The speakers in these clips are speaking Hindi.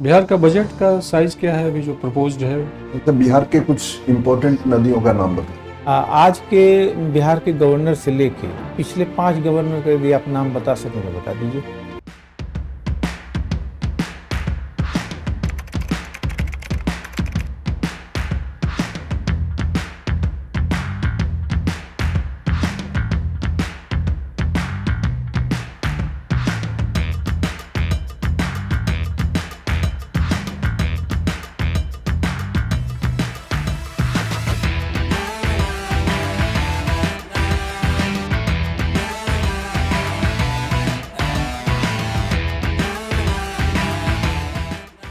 बिहार का बजट का साइज क्या है अभी जो प्रपोज्ड है? मतलब बिहार के कुछ इम्पोर्टेंट नदियों का नाम बताओ। आज के बिहार के गवर्नर से लेके पिछले 5 गवर्नर का यदि आप नाम बता सकें तो बता दीजिए।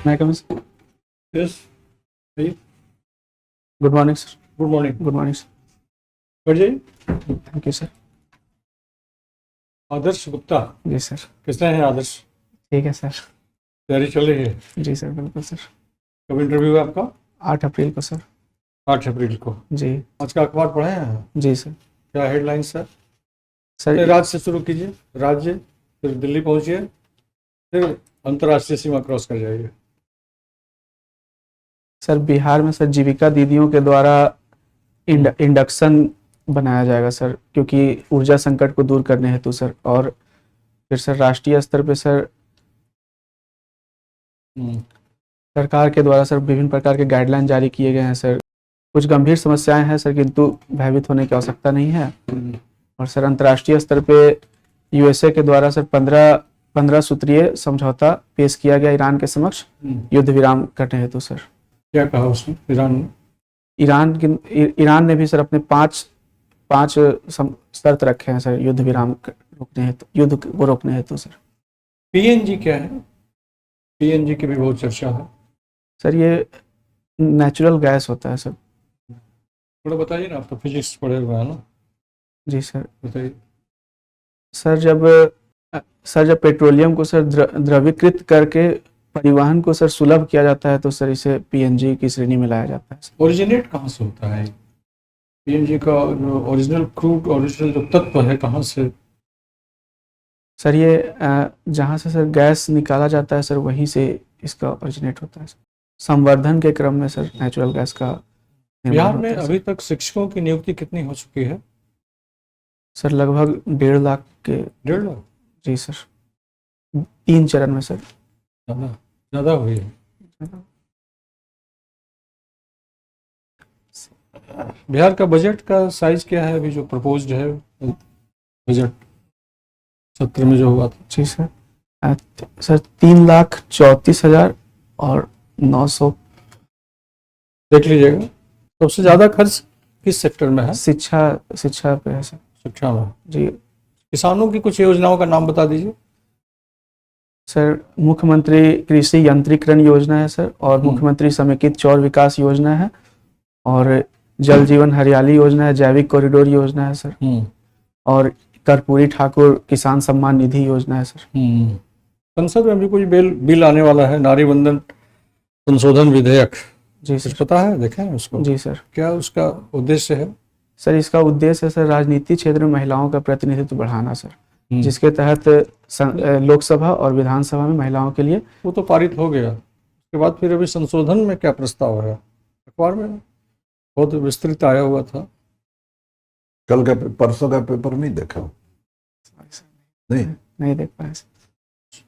May I come in, sir? Yes, Good morning, sir. Good morning. Good morning, sir. बैठ जाइए। Thank you, sir. Adarsh Gupta, जी सर, किसने है आदर्श? ठीक है सर। तैयारी चल रही है? जी सर, बिल्कुल सर। कब इंटरव्यू है आपका? 8 अप्रैल को सर। 8 अप्रैल को। जी आज का अखबार पढ़े हैं? जी सर। क्या हेडलाइंस है? सर राज्य से शुरू कीजिए, राज्य, फिर दिल्ली पहुंचिए, फिर अंतर्राष्ट्रीय सीमा क्रॉस कर जाइए। सर बिहार में सर जीविका दीदियों के द्वारा इंडक्शन बनाया जाएगा सर, क्योंकि ऊर्जा संकट को दूर करने हेतु सर। और फिर सर राष्ट्रीय स्तर पे सर सरकार के द्वारा सर विभिन्न प्रकार के गाइडलाइन जारी किए गए हैं सर। कुछ गंभीर समस्याएं हैं सर, किंतु भयभीत होने की आवश्यकता नहीं है। और सर अंतर्राष्ट्रीय स्तर पे यूएसए के द्वारा सर 15 सूत्रीय समझौता पेश किया गया ईरान के समक्ष युद्ध विराम करने हेतु सर। क्या कहा उसने ईरान ने? ईरान ने भी सर अपने पांच शर्त रखे हैं सर युद्ध विराम रोकने हेतु, युद्ध को रोकने हेतु सर। पीएनजी क्या है? पीएनजी की भी बहुत चर्चा है सर ये नेचुरल गैस होता है सर। थोड़ा बताइए ना, आप तो फिजिक्स पढ़े हुए हैं ना, जी सर। बताइए। सर जब पेट्रोलियम को सर द्रवीकृत करके परिवहन को सर सुलभ किया जाता है तो सर इसे पीएनजी की श्रेणी में लाया जाता है सर। ओरिजिनेट कहाँ से होता है पीएनजी का? ओरिजिनल क्रूड, ओरिजिनल जो तत्व है कहाँ से? सर ये जहाँ से सर गैस निकाला जाता है सर वहीं से इसका ओरिजिनेट होता है सर। संवर्धन के क्रम में सर नेचुरल गैस का निर्माण बिहार होता में है सर। अभी तक शिक्षकों की नियुक्ति कितनी हो चुकी है? सर लगभग 1.5 लाख के। 1.5 लाख? जी सर, 3 चरण में सर। ज़्यादा हुई है। बिहार का बजट का साइज क्या है अभी जो प्रपोज्ड है? बजट सत्र में जो हुआ था। जी सर, सर 3,34,000 और 900। देख लीजिएगा। सबसे ज़्यादा खर्च किस सेक्टर में है? शिक्षा पे है सर। शिक्षा में। जी किसानों की कुछ योजनाओं का नाम बता दीजिए। सर, मुख्यमंत्री कृषि यंत्रीकरण योजना है सर, और मुख्यमंत्री समेकित चौर विकास योजना है, और जल जीवन हरियाली योजना है, जैविक कॉरिडोर योजना है सर, और कर्पूरी ठाकुर किसान सम्मान निधि योजना है सर। संसद में भी कोई बिल आने वाला है, नारी बंधन संशोधन विधेयक। जी कुछ सर। पता है? देखें उसको। जी सर। क्या उसका उद्देश्य है? सर इसका उद्देश्य है सर राजनीति क्षेत्र में महिलाओं का प्रतिनिधित्व बढ़ाना सर, जिसके तहत लोकसभा और विधानसभा में महिलाओं के लिए। वो तो पारित हो गया, उसके बाद फिर अभी संशोधन में क्या प्रस्ताव है? अखबार में बहुत विस्तृत आया हुआ था। कल का परसों का पेपर नहीं देखा? नहीं देख पाए सर।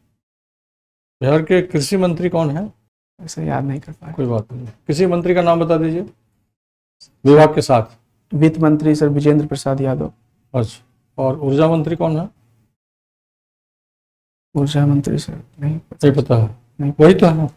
बिहार के कृषि मंत्री कौन है? ऐसा याद नहीं कर पाए। कोई बात नहीं। कृषि मंत्री का नाम बता दीजिए विभाग के साथ। वित्त मंत्री सर विजेंद्र प्रसाद यादव। अच्छा, और ऊर्जा मंत्री कौन है? ऊर्जा मंत्री सर नहीं पता है? नहीं। वही तो है।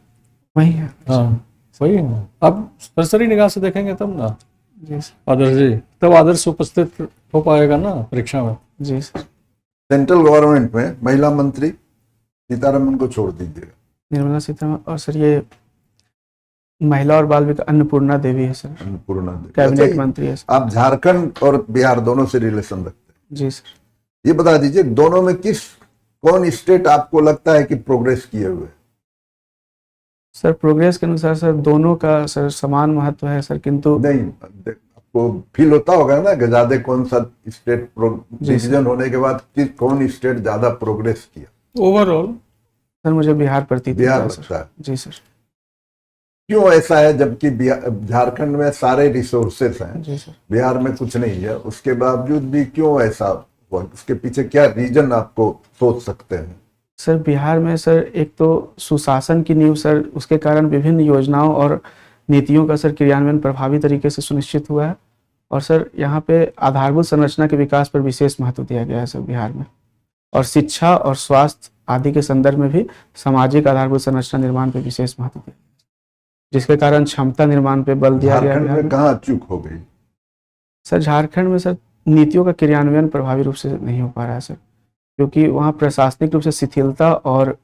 वही है। हाँ वही है। अब सरसरी निगाह से देखेंगे तब ना जी सर। आदर्श जी, तब आदर्श उपस्थित हो पाएगा ना परीक्षा में। जी सर। सेंट्रल गवर्नमेंट में महिला मंत्री सीतारमन को छोड़ दीजिएगा। निर्मला सीतारमन। और सर ये महिला और बाल विकास अन्नपूर्णा देवी है सर, अन्नपूर्णा देवी कैबिनेट मंत्री है सर। आप झारखंड और बिहार दोनों से रिलेशन रखते हैं। जी सर। ये बता दीजिए दोनों में कौन स्टेट आपको लगता है कि प्रोग्रेस किए हुए? सर प्रोग्रेस के अनुसार सर दोनों का सर समान महत्व है सर, किंतु नहीं, आपको फील होता होगा ना कि ज्यादा कौन सा स्टेट डिसीजन होने के बाद कौन स्टेट ज्यादा प्रोग्रेस किया? ओवरऑल सर मुझे बिहार प्रतीत बिहार होता है लगता है। सर। जी सर। क्यों ऐसा है, जबकि झारखंड में सारे रिसोर्सेस हैं, जी सर। बिहार में कुछ नहीं है, उसके बावजूद भी क्यों ऐसा हुआ? उसके पीछे क्या रीजन आपको सोच सकते हैं? सर बिहार में सर एक तो सुशासन की नींव सर, उसके कारण विभिन्न योजनाओं और नीतियों का सर क्रियान्वयन प्रभावी तरीके से सुनिश्चित हुआ है। और सर यहाँ पे आधारभूत संरचना के विकास पर विशेष महत्व दिया गया है सर बिहार में। और शिक्षा और स्वास्थ्य आदि के संदर्भ में भी सामाजिक आधारभूत संरचना निर्माण पर विशेष महत्व दिया, जिसके कारण क्षमता निर्माण पे बल दिया गया है झारखंड बिहार में में। कहाँ चूक हो गई? सर झारखंड में सर नीतियों का क्रियान्वयन प्रभावी रूप से नहीं हो पा रहा है सर, क्योंकि वहाँ प्रशासनिक रूप से शिथिलता और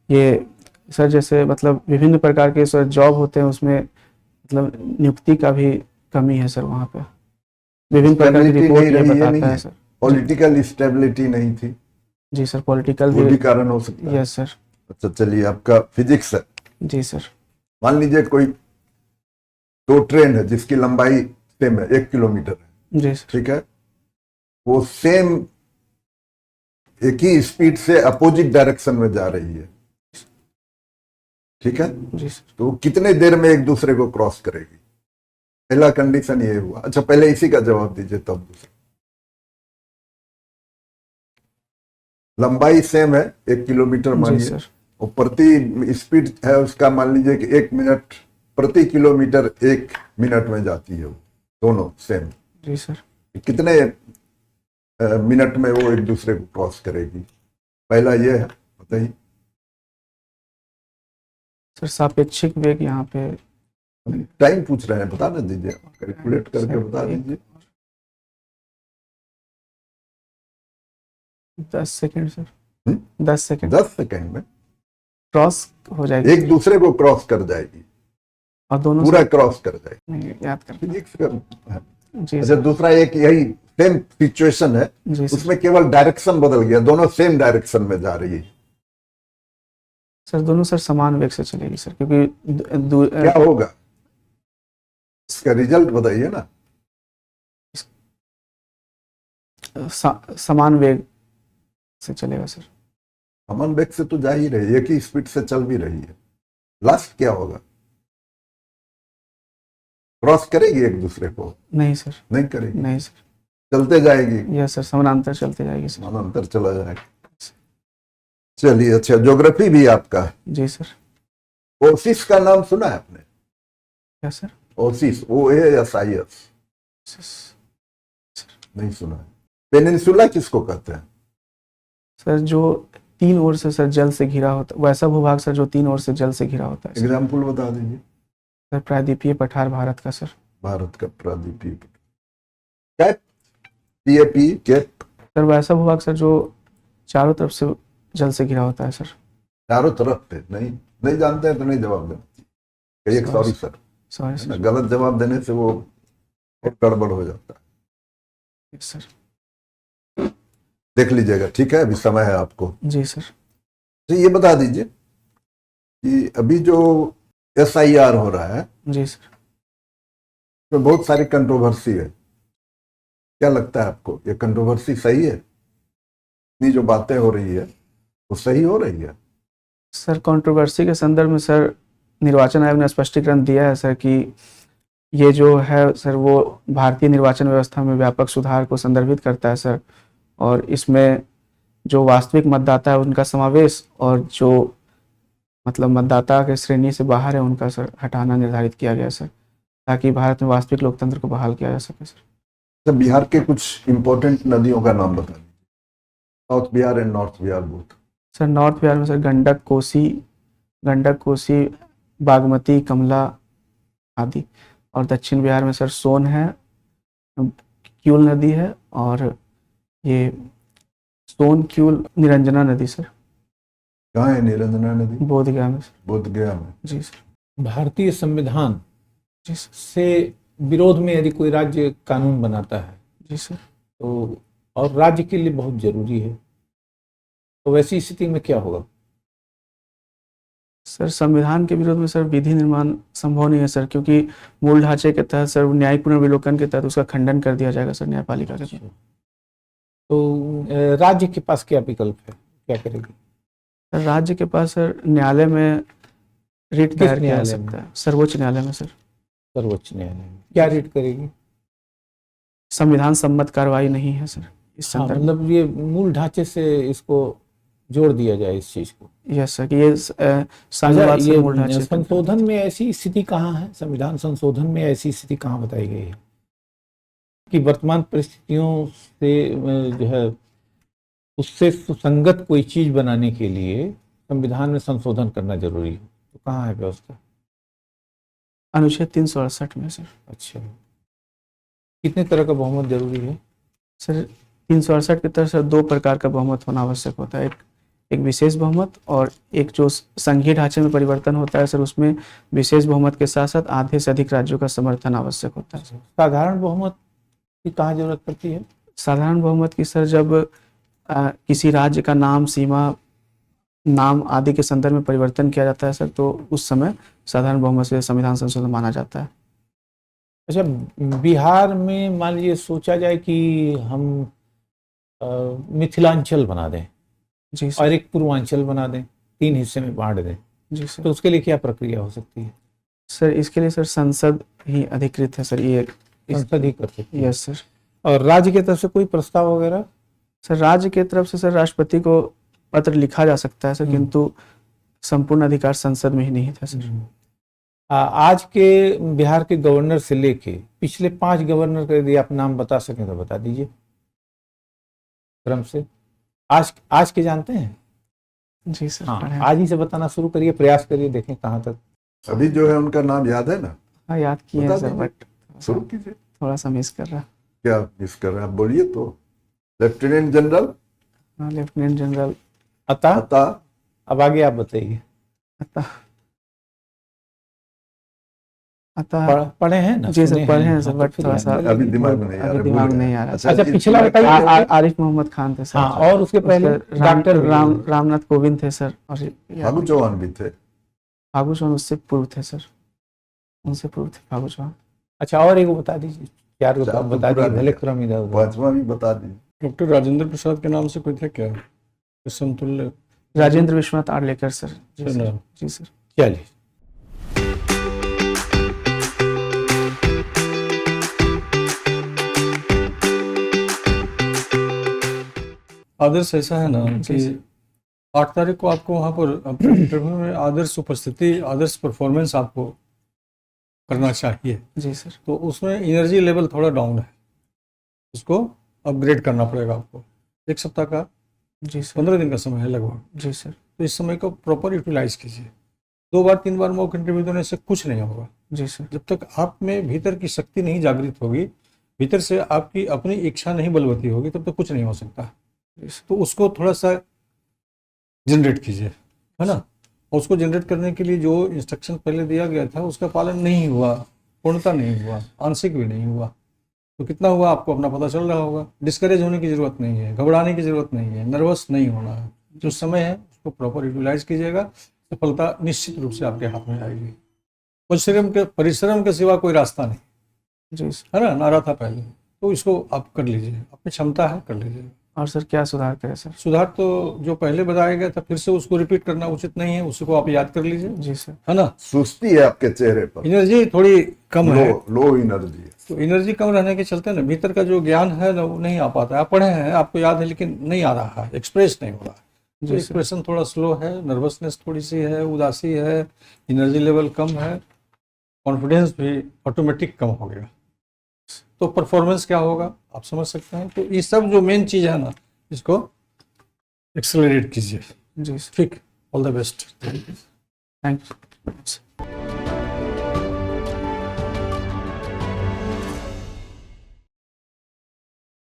ये सर जैसे मतलब विभिन्न प्रकार के सर जॉब होते हैं, उसमें मतलब नियुक्ति का भी कमी है सर वहाँ पे। विभिन्न प्रकार की Stability रिपोर्ट नहीं ये रही है, बताता नहीं है है। सर। पॉलिटिकल स्टेबिलिटी नहीं थी, जी सर, पॉलिटिकल वो भी भी। कारण हो सकता है। Yes sir. अच्छा चलिए, आपका फिजिक्स है। जी सर। मान लीजिए कोई दो ट्रेन है जिसकी लंबाई सेम है, 1 किलोमीटर है, जी सर। ठीक है, वो सेम एक ही स्पीड से अपोजिट डायरेक्शन में जा रही है, ठीक है, जी सर। तो कितने देर में एक दूसरे को क्रॉस करेगी? पहला कंडीशन ये हुआ। अच्छा पहले इसी का जवाब दीजिए तब दूसरा। लंबाई सेम है, 1 किलोमीटर जी मानिए, सर। और प्रति स्पीड है उसका मान लीजिए कि 1 मिनट प्रति किलोमीटर 1 मिनट में जाती है, वो दोनों सेम। जी सर। कितने मिनट में वो एक दूसरे को क्रॉस करेगी? पहला ये है, बताइए। सर सापेक्षिक वेग यहाँ पे टाइम पूछ रहे हैं, बता ना दीजिए, कैलकुलेट करके बता दीजिए। 10 सेकंड सर। हम्म? 10 सेकंड 10 सेकंड में क्रॉस हो जाएगी एक दूसरे को क्रॉस कर जाएगी, और दोनों पूरा से क्रॉस कर जाएगी। नहीं, याद कर। फिजिक्स का है। जी अच्छा सर। दूसरा एक यही सेम सिचुएशन है, जी सर। उसमें केवल डायरेक्शन बदल गया, दोनों सेम डायरेक्शन में जा रही है, सर दोनों सर समान वेग से चलेगी सर, क्योंकि क्या होगा? इसका रिजल्ट बताइए ना। समान वेग से चलेगा सर। अमन वेग से तो जा ही रही है, एक ही स्पीड से चल भी रही है, लास्ट क्या होगा? क्रॉस करेगी एक दूसरे को? नहीं सर। नहीं करेगी, नहीं सर। चलते जाएगी, यस सर, समानांतर चलते जाएगी सर। समानांतर चला जाएगा। चलिए अच्छा, ज्योग्राफी भी आपका है। जी सर। ओसिस का नाम सुना है आपने? क्या सर? ओसिस, OASIS, नहीं सुना है। पेनिनसुला किसको कहते हैं? सर जो 3 ओर से सर जल से घिरा होता है, वैसा भूभाग सर जो 3 ओर से जल से घिरा होता है सर। एग्जाम्पल बता दीजिए। सर प्रायद्वीपीय पठार भारत का सर। भारत का प्रायद्वीपीय कैप, PAP कैप, सर वैसा भूभाग सर जो चारों तरफ से जल से घिरा होता है सर। चारों तरफ से नहीं जानते हैं तो नहीं जवाब देना। एक सॉरी सर, सॉरी है ना, सर। गलत जवाब देने से वो और गड़बड़ हो जाता है। Yes sir. देख लीजिएगा, ठीक है, अभी समय है आपको। जी सर। तो ये बता दीजिए कि अभी जो SIR हो रहा है, जी सर। तो बहुत सारी कंट्रोवर्सी है, क्या लगता है आपको? ये कंट्रोवर्सी सही है? इतनी जो बातें हो रही है वो सही हो रही है? सर कंट्रोवर्सी के संदर्भ में सर निर्वाचन आयोग ने स्पष्टीकरण दिया है सर कि ये जो है सर वो भारतीय निर्वाचन व्यवस्था में व्यापक सुधार को संदर्भित करता है सर, और इसमें जो वास्तविक मतदाता है उनका समावेश और जो मतलब मतदाता के श्रेणी से बाहर है उनका सर हटाना निर्धारित किया गया सर, ताकि भारत में वास्तविक लोकतंत्र को बहाल किया जा सके सर। तो बिहार के कुछ इंपॉर्टेंट नदियों का नाम बता दीजिए, south Bihar and north Bihar both. Sir north Bihar में सर गंडक कोसी बागमती कमला आदि, और दक्षिण बिहार में सर सोन है, क्यूल नदी है, और ये सोन क्यूल निरंजना नदी सर। कहाँ है निरंजना नदी? बोधगया में सर। बोधगया में। जी सर। भारतीय संविधान जी सर। से विरोध में यदि कोई राज्य कानून बनाता है जी सर। तो, और राज्य के लिए बहुत जरूरी है, तो वैसी स्थिति में क्या होगा? सर संविधान के विरोध में सर विधि निर्माण संभव नहीं है सर, क्योंकि मूल ढांचे के तहत सर न्यायिक पुनर्विलोकन के तहत उसका खंडन कर दिया जाएगा सर न्यायपालिका के तहत। तो राज्य के पास क्या विकल्प है, क्या करेगी? राज्य के पास सर न्यायालय में रिट दायर किया जा न्यायालय में? सकता है, सर्वोच्च न्यायालय में सर। सर्वोच्च न्यायालय में क्या रीट करेगी? संविधान सम्मत कार्रवाई नहीं है सर इस हाँ, संदर्भ में। मतलब ये मूल ढांचे से इसको जोड़ दिया जाए इस चीज को। यस सर कि ये साम्यवाद से मूल ढांचे ये से- संशोधन में ऐसी स्थिति कहाँ है? संविधान संशोधन में ऐसी स्थिति कहाँ बताई गई है कि वर्तमान परिस्थितियों से जो है उससे सुसंगत कोई चीज बनाने के लिए संविधान में संशोधन करना जरूरी है? तो कहाँ है व्यवस्था? अनुच्छेद 368 में सर। अच्छा, कितने तरह का बहुमत जरूरी है? सर 368 की तरफ से 2 प्रकार का बहुमत होना आवश्यक होता है, एक विशेष बहुमत और एक जो संघीय ढांचे में परिवर्तन होता है सर, उसमें विशेष बहुमत के साथ साथ आधे से अधिक राज्यों का समर्थन आवश्यक होता है। साधारण बहुमत की कहाँ जरूरत पड़ती है? साधारण बहुमत की सर जब किसी राज्य का नाम, सीमा, नाम आदि के संदर्भ में परिवर्तन किया जाता है सर, तो उस समय साधारण बहुमत से संविधान संशोधन माना जाता है। अच्छा, बिहार में मान लीजिए सोचा जाए कि हम मिथिलांचल बना दें जी सर। और एक पूर्वांचल बना दें, 3 हिस्से में बांट दें, जी सर। तो उसके लिए क्या प्रक्रिया हो सकती है? सर इसके लिए सर संसद ही अधिकृत है सर, ये संसद ही कर सकती है। Yes sir. और राज्य की तरफ से कोई प्रस्ताव वगैरह? सर राज्य की तरफ से सर राष्ट्रपति को पत्र लिखा जा सकता है सर, किंतु संपूर्ण अधिकार संसद में ही नहीं था सर। आज के बिहार के गवर्नर से लेके पिछले 5 गवर्नर का यदि आप नाम बता सकें तो बता दीजिए क्रम से। आज के जानते हैं? जी सर। हाँ, पढ़े हैं। आज ही से बताना शुरू करिए, प्रयास करिए, देखें कहाँ तक। अभी जो है उनका नाम याद है ना? हाँ याद किए हैं बता सर, दीजिए। बट शुरू कीजिए। थोड़ा सा मिस कर रहा। क्या मिस कर रहे हैं आप? बोलिए तो। लेफ्टिनेंट जनरल हाँ, लेफ्टिनेंट जनरल अता, अता, अब आगे आप बताइए। अता अता पढ़े हैं ना? जी सर, सुने पढ़े हैं हाँ, सर, तो बट फिर थोड़ा याद सा कर अभी लीजिए। दिमाग में नहीं आ अभी रहा। दिमाग बोलिए। नहीं आ रहा। अच्छा, ये पिछला पूरा- बताइए। आरिफ मोहम्मद खान थे सर। हाँ, और उसके पहले डॉक्टर रामनाथ कोविंद थे सर, और फागू चौहान भी थे। फागू चौहान उससे पूर्व थे सर, उनसे पूर्व थे फागू चौहान। अच्छा, और एक बता दीजिए, 4 को चार तो तो बता पूरा दीजिए, भले नहीं है। क्रम इधर उधर। 5वां भी बता दीजिए। डॉक्टर राजेंद्र प्रसाद के नाम से कोई थे क्या समतुल्य? राजेंद्र विश्वनाथ आर्लेकर सर। जी है सर। ना? जी सर। चलिए, आदर्श ऐसा है ना जी कि सर। 8 तारीख को आपको वहाँ पर अपने इंटरव्यू में आदर्श उपस्थिति, आदर्श परफॉर्मेंस आपको करना चाहिए। जी सर। तो उसमें एनर्जी लेवल थोड़ा डाउन है, उसको अपग्रेड करना पड़ेगा आपको। 1 सप्ताह का, जी सर। 15 दिन का समय है लगभग। जी सर। तो इस समय को प्रॉपर यूटिलाइज कीजिए। 2 बार 3 बार मॉक इंटरव्यू देने से कुछ नहीं होगा। जी सर। जब तक आप में भीतर की शक्ति नहीं जागृत होगी, भीतर से आपकी अपनी इच्छा नहीं बलवती होगी, तब तक कुछ नहीं हो सकता। तो उसको थोड़ा सा जनरेट कीजिए, है ना? और उसको जनरेट करने के लिए जो इंस्ट्रक्शन पहले दिया गया था उसका पालन नहीं हुआ, पूर्णता नहीं हुआ, आंशिक भी नहीं हुआ, तो कितना हुआ आपको अपना पता चल रहा होगा। डिस्करेज होने की जरूरत नहीं है, घबराने की जरूरत नहीं है, नर्वस नहीं होना है। जो समय है उसको प्रॉपर यूटिलाइज कीजिएगा, सफलता निश्चित रूप से आपके हाथ में आएगी। परिश्रम के सिवा कोई रास्ता नहीं, जी सर। है ना? नारा था पहले, तो इसको आप कर लीजिए, अपनी क्षमता है कर लीजिए। और सर क्या सुधार करें सर? सुधार तो जो पहले बताया गया था फिर से उसको रिपीट करना उचित नहीं है, उसको आप याद कर लीजिए, जी सर। है ना? सुस्ती है आपके चेहरे पर, एनर्जी थोड़ी कम है, लो एनर्जी है। तो एनर्जी कम रहने के चलते ना भीतर का जो ज्ञान है ना वो नहीं आ पाता है। आप पढ़े हैं, आपको याद है, लेकिन नहीं आ रहा है, एक्सप्रेस नहीं हो रहा है। तो जी सर। एक्सप्रेशन थोड़ा स्लो है, नर्वसनेस थोड़ी सी है, उदासी है, एनर्जी लेवल कम है, कॉन्फिडेंस भी ऑटोमेटिक कम हो गया। तो परफॉर्मेंस क्या होगा आप समझ सकते हैं। तो ये सब जो मेन चीज़ है ना, इसको एक्सेलरेट कीजिए। जी सर। ठीक, all the best. Thank you.